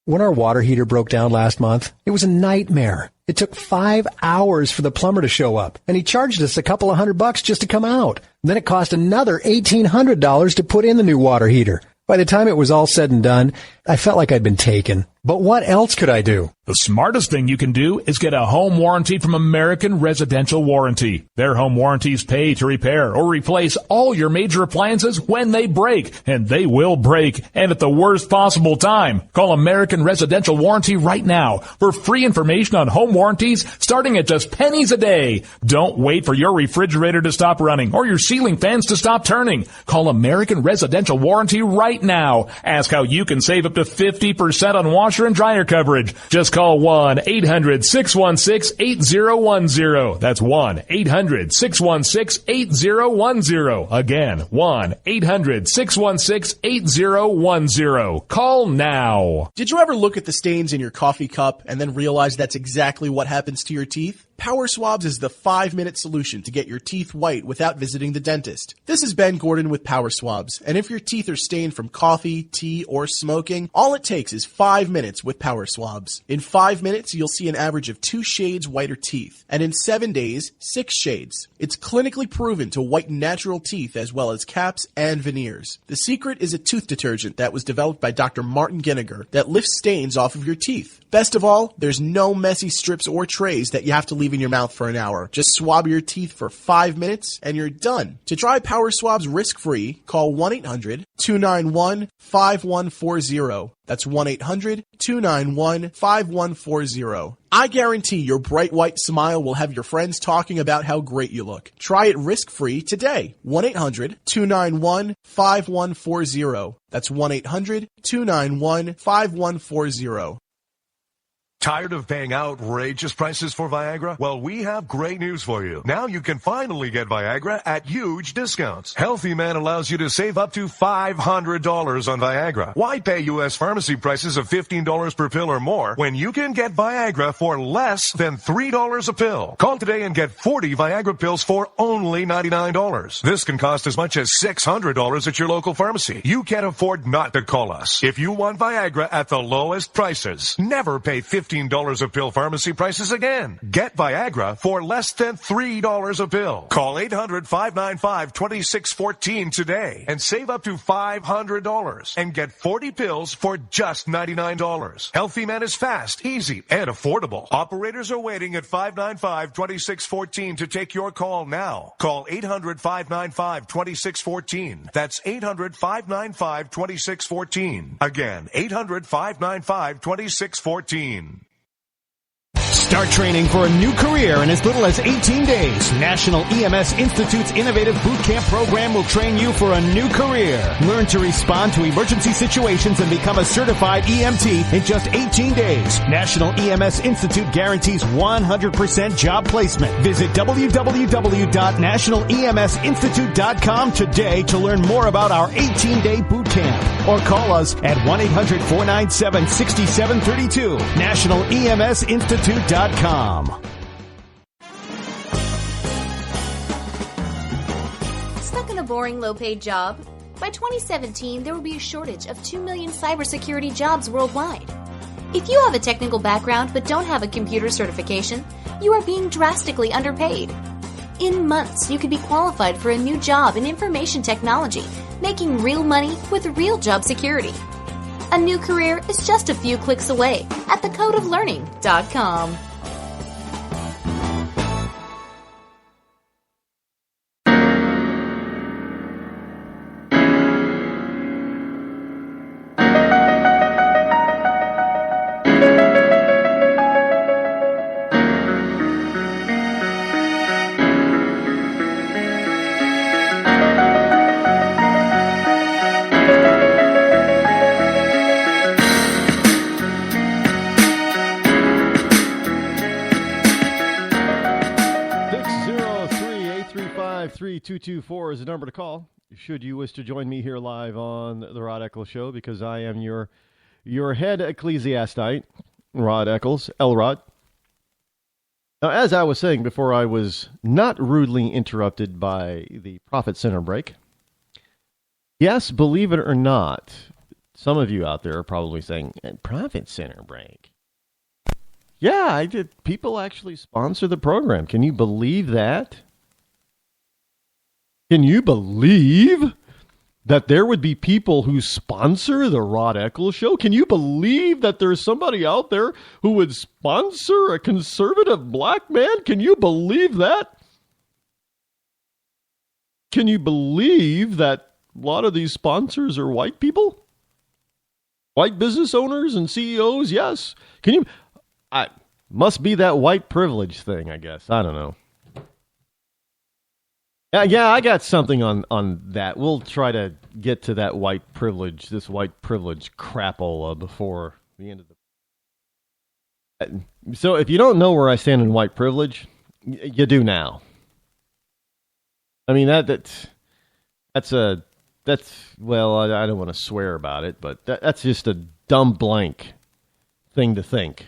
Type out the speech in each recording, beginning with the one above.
When our water heater broke down last month, it was a nightmare. It took 5 hours for the plumber to show up, and he charged us a couple of $100 just to come out. And then it cost another $1,800 to put in the new water heater. By the time it was all said and done, I felt like I'd been taken. But what else could I do? The smartest thing you can do is get a home warranty from American Residential Warranty. Their home warranties pay to repair or replace all your major appliances when they break, and they will break, and at the worst possible time. Call American Residential Warranty right now for free information on home warranties starting at just pennies a day. Don't wait for your refrigerator to stop running or your ceiling fans to stop turning. Call American Residential Warranty right now. Ask how you can save up to 50% on washer and dryer coverage. Just call 1-800-616-8010. That's 1-800-616-8010. Again, 1-800-616-8010. Call now. Did you ever look at the stains in your coffee cup and then realize that's exactly what happens to your teeth? Power Swabs is the 5-minute solution to get your teeth white without visiting the dentist. This is Ben Gordon with Power Swabs, and if your teeth are stained from coffee, tea, or smoking, all it takes is 5 minutes with Power Swabs. In 5 minutes, you'll see an average of 2 shades whiter teeth, and in 7 days, 6 shades. It's clinically proven to whiten natural teeth as well as caps and veneers. The secret is a tooth detergent that was developed by Dr. Martin Ginniger that lifts stains off of your teeth. Best of all, there's no messy strips or trays that you have to leave in your mouth for an hour. Just swab your teeth for 5 minutes and you're done. To try Power Swabs risk-free, call 1-800-291-5140. That's 1-800-291-5140. I guarantee your bright white smile will have your friends talking about how great you look. Try it risk-free today. 1-800-291-5140. That's 1-800-291-5140. Tired of paying outrageous prices for Viagra? Well, we have great news for you. Now you can finally get Viagra at huge discounts. Healthy Man allows you to save up to $500 on Viagra. Why pay U.S. pharmacy prices of $15 per pill or more when you can get Viagra for less than $3 a pill? Call today and get 40 Viagra pills for only $99. This can cost as much as $600 at your local pharmacy. You can't afford not to call us. If you want Viagra at the lowest prices, never pay $15 a pill pharmacy prices again. Get Viagra for less than $3 a pill. Call 800-595-2614 today and save up to $500 and get 40 pills for just $99. Healthy Man is fast, easy, and affordable. Operators are waiting at 595-2614 to take your call now. Call 800-595-2614. That's 800-595-2614. Again, 800-595-2614. Start training for a new career in as little as 18 days. National EMS Institute's innovative boot camp program will train you for a new career. Learn to respond to emergency situations and become a certified EMT in just 18 days. National EMS Institute guarantees 100% job placement. Visit www.nationaleMSinstitute.com today to learn more about our 18-day boot camp. Or call us at 1-800-497-6732. NationalEMSinstitute.com. Stuck in a boring, low-paid job? By 2017, there will be a shortage of 2 million cybersecurity jobs worldwide. If you have a technical background but don't have a computer certification, you are being drastically underpaid. In months, you could be qualified for a new job in information technology, making real money with real job security. A new career is just a few clicks away at thecodeoflearning.com. .224 is the number to call should you wish to join me here live on the Rod Eccles Show, because I am your head ecclesiastite, Rod Eccles, L-Rod. Now, as I was saying before I was not rudely interrupted by the Profit Center break, yes, believe it or not, some of you out there are probably saying, profit center break. Yeah, I did. People actually sponsor the program. Can you believe that? Can you believe that there would be people who sponsor the Rod Eccles Show? Can you believe that there's somebody out there who would sponsor a conservative black man? Can you believe that? Can you believe that a lot of these sponsors are white people? White business owners and CEOs? Yes. Can you? Must be that white privilege thing, I guess. I don't know. Yeah, I got something on that. We'll try to get to that white privilege, this white privilege crapola before the end of the... So if you don't know where I stand in white privilege, you do now. I mean, that's well, I don't want to swear about it, but that's just a dumb blank thing to think.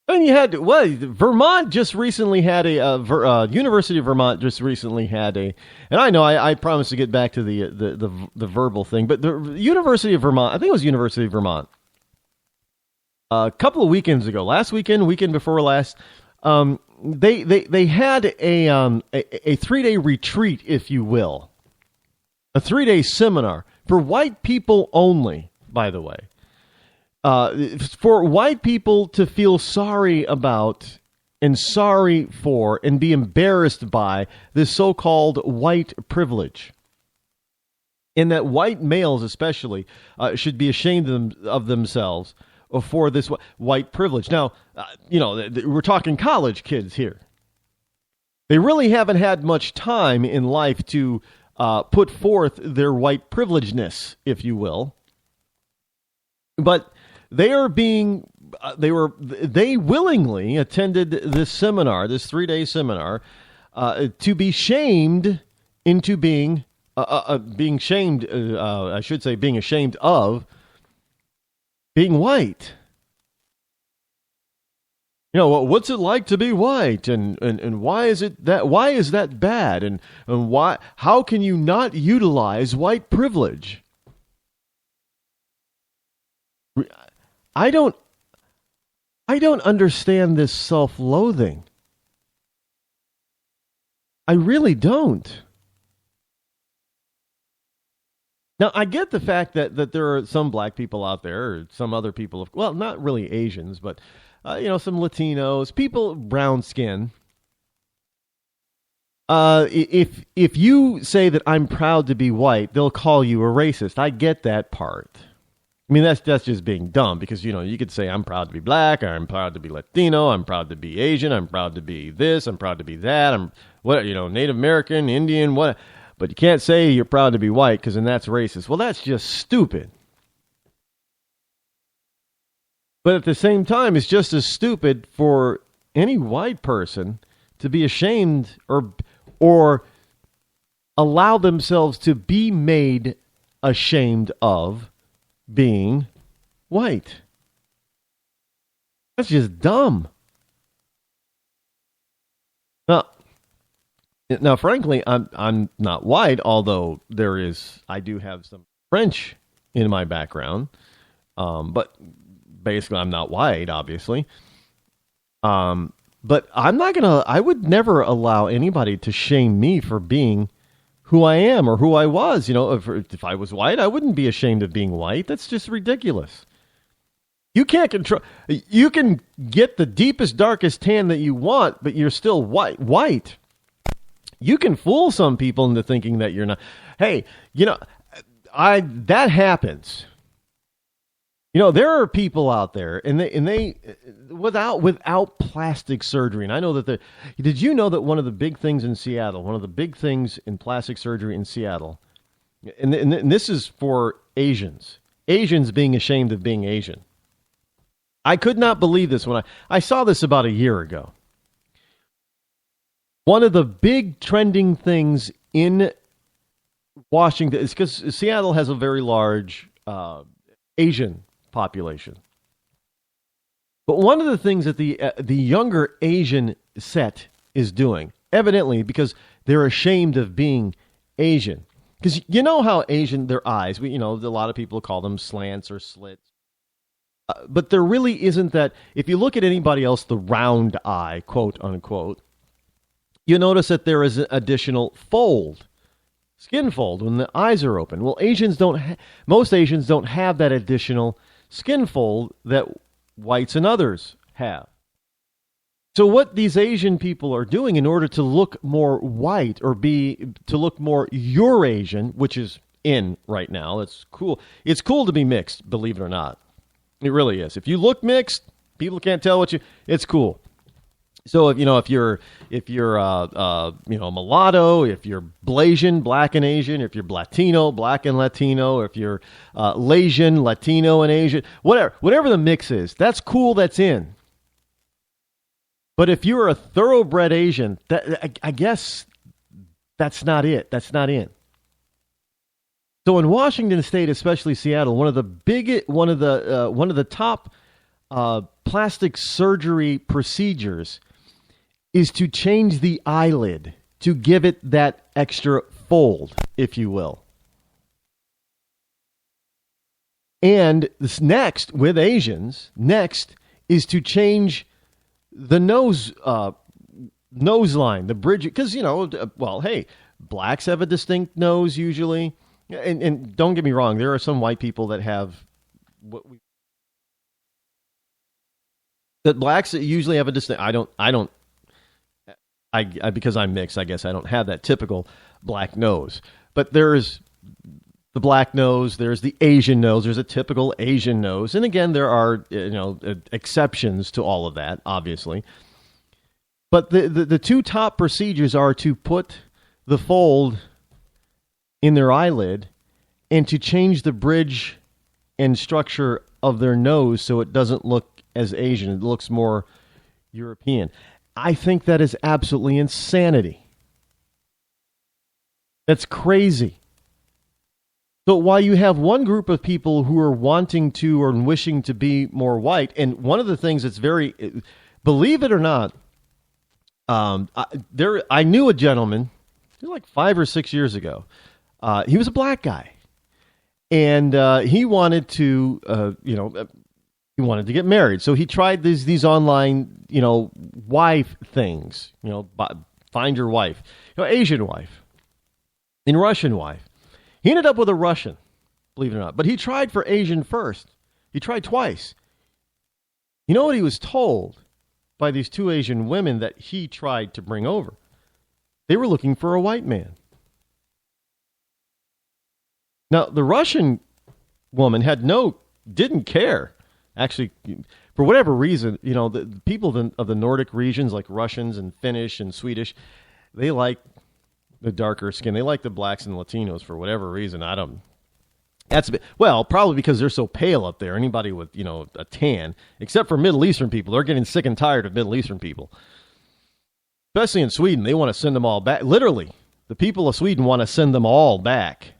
And you had, Vermont just recently had University of Vermont just recently had and I know I promised to get back to the verbal thing, but the University of Vermont, I think it was University of Vermont, a couple of weekends ago, last weekend before last, they had a 3-day retreat, if you will, a 3-day seminar for white people only, by the way. For white people to feel sorry about and sorry for and be embarrassed by this so-called white privilege. And that white males especially should be ashamed of themselves for this white privilege. Now, we're talking college kids here. They really haven't had much time in life to put forth their white privilegeness, if you will. But they willingly attended this seminar, this 3-day seminar, to be shamed into being ashamed of being white. What's it like to be white, and why is that bad, and how can you not utilize white privilege? I don't understand this self-loathing. I really don't. Now, I get the fact that there are some black people out there, or some other people, not really Asians, but, some Latinos, people, brown skin. If you say that I'm proud to be white, they'll call you a racist. I get that part. I mean, that's just being dumb because, you could say I'm proud to be black, or I'm proud to be Latino, I'm proud to be Asian, I'm proud to be this, I'm proud to be that, I'm Native American, Indian, what. But you can't say you're proud to be white because then that's racist. Well, that's just stupid. But at the same time, it's just as stupid for any white person to be ashamed or allow themselves to be made ashamed of being white. That's just dumb. Now, frankly, I'm not white, although I do have some French in my background. But basically, I'm not white, obviously. But I would never allow anybody to shame me for being who I am or who I was. If I was white, I wouldn't be ashamed of being white. That's just ridiculous. You can't control. You can get the deepest, darkest tan that you want, but you're still white. You can fool some people into thinking that you're not. Hey, that happens. There are people out there, and they without plastic surgery. And I know that did you know that one of the big things in Seattle, one of the big things in plastic surgery in Seattle, and this is for Asians being ashamed of being Asian. I could not believe this when I saw this about a year ago. One of the big trending things in Washington is because Seattle has a very large Asian population. But one of the things that the younger Asian set is doing, evidently because they're ashamed of being Asian, Because you know how Asian, their eyes, a lot of people call them slants or slits. But there really isn't that. If you look at anybody else, the round eye, quote unquote, you notice that there is an additional fold, skin fold, when the eyes are open. Well, most Asians don't have that additional skin fold that whites and others have. So what these Asian people are doing in order to look more white or to look more Eurasian, which is in right now, it's cool. It's cool to be mixed, believe it or not. It really is. If you look mixed, people can't tell it's cool. So if you're mulatto, if you're Blasian, black and Asian, if you're Latino, black and Latino, if you're Lasian, Latino and Asian, whatever the mix is, that's cool, that's in. But if you're a thoroughbred Asian, I guess that's not it. That's not in. So in Washington State, especially Seattle, one of the top plastic surgery procedures is to change the eyelid to give it that extra fold, if you will. And this next, with Asians, is to change the nose line, the bridge, because, hey, blacks have a distinct nose usually. And don't get me wrong, there are some white people that have that blacks usually have a distinct. Because I'm mixed, I guess I don't have that typical black nose. But there's the black nose, there's the Asian nose, there's a typical Asian nose. And again, there are, exceptions to all of that, obviously. But the two top procedures are to put the fold in their eyelid and to change the bridge and structure of their nose so it doesn't look as Asian. It looks more European. I think that is absolutely insanity. That's crazy. So while you have one group of people who are wanting to or wishing to be more white, and one of the things that's very, believe it or not, I knew a gentleman like 5 or 6 years ago. He was a black guy, and he wanted to, he wanted to get married. So he tried these online, wife things, find your wife, Asian wife, and Russian wife. He ended up with a Russian, believe it or not. But he tried for Asian first. He tried twice. You know what he was told by these two Asian women that he tried to bring over? They were looking for a white man. Now, the Russian woman didn't care. Actually, for whatever reason, the people of the Nordic regions, like Russians and Finnish and Swedish, they like the darker skin. They like the blacks and Latinos for whatever reason. Probably because they're so pale up there. Anybody with, a tan, except for Middle Eastern people, they're getting sick and tired of Middle Eastern people. Especially in Sweden, they want to send them all back. Literally, the people of Sweden want to send them all back.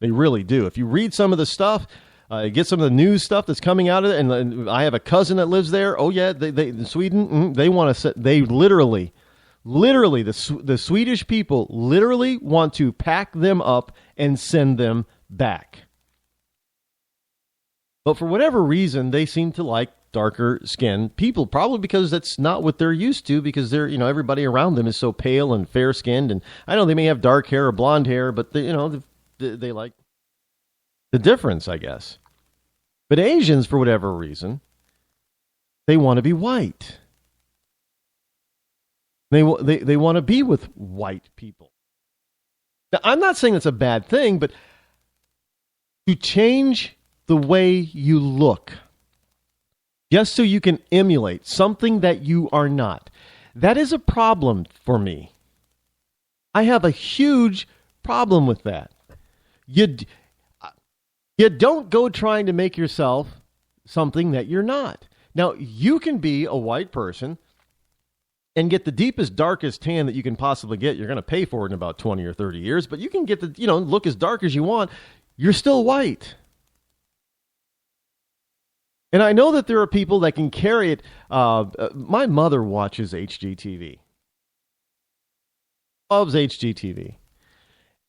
They really do. If you read some of the stuff, get some of the news stuff that's coming out of it, and I have a cousin that lives there. Oh yeah, they in Sweden, they want to. They literally, the Swedish people literally want to pack them up and send them back. But for whatever reason, they seem to like darker skinned people, probably because that's not what they're used to, because they're, everybody around them is so pale and fair skinned. And I know they may have dark hair or blonde hair, but they like the difference, I guess. But Asians, for whatever reason, they want to be white. They want to be with white people. Now, I'm not saying that's a bad thing, but to change the way you look, just so you can emulate something that you are not, that is a problem for me. I have a huge problem with that. You don't go trying to make yourself something that you're not. Now, you can be a white person and get the deepest, darkest tan that you can possibly get. You're going to pay for it in about 20 or 30 years, but you can get the, look as dark as you want. You're still white. And I know that there are people that can carry it. My mother watches HGTV. Loves HGTV.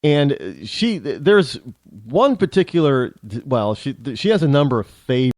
And there's one particular, well, she has a number of favorites.